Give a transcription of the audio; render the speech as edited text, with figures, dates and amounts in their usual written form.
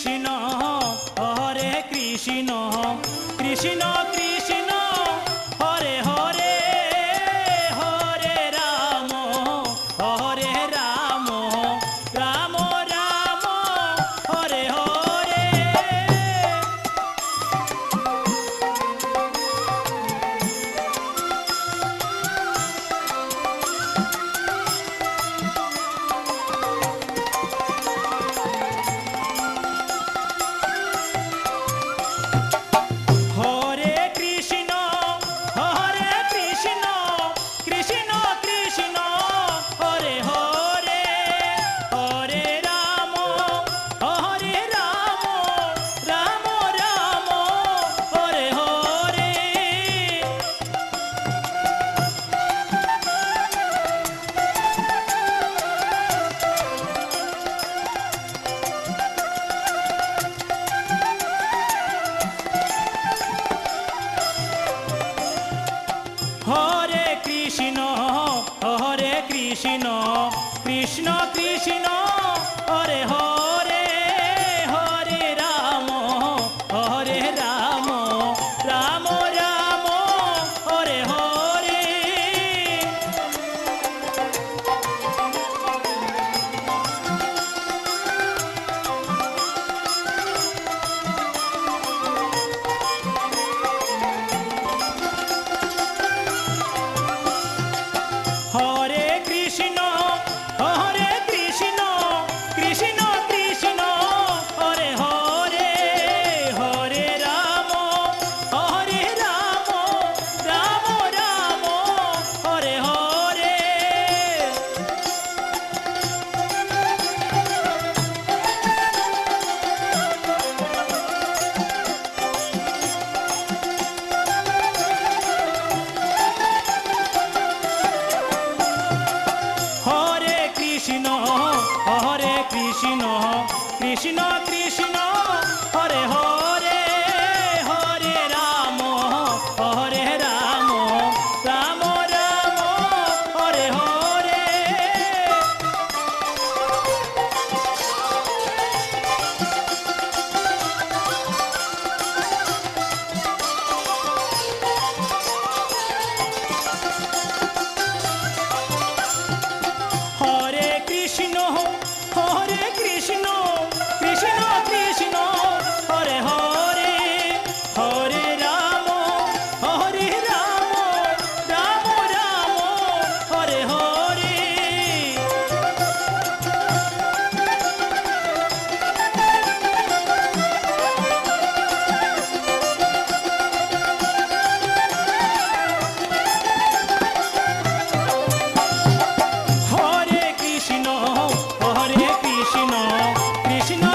Krishna Hare Krishna Krishna Krishna Hare Hare Hare Ram Ram Ram Hare Hare Krishna Krishna Krishna Hare Hare Hare Ram Ram Ram Hare Hare Hare Krishna Krishna Krishna Hare Hare Hare Ram Ram Ram Hare Hare Krishna Krishna Krishna Hare Hare Hare Ram Ram Ram Hare Hare Hare Krishna Krishna Krishna Hare Hare Hare Ram Ram Ram Hare Hare Hare Krishna Krishna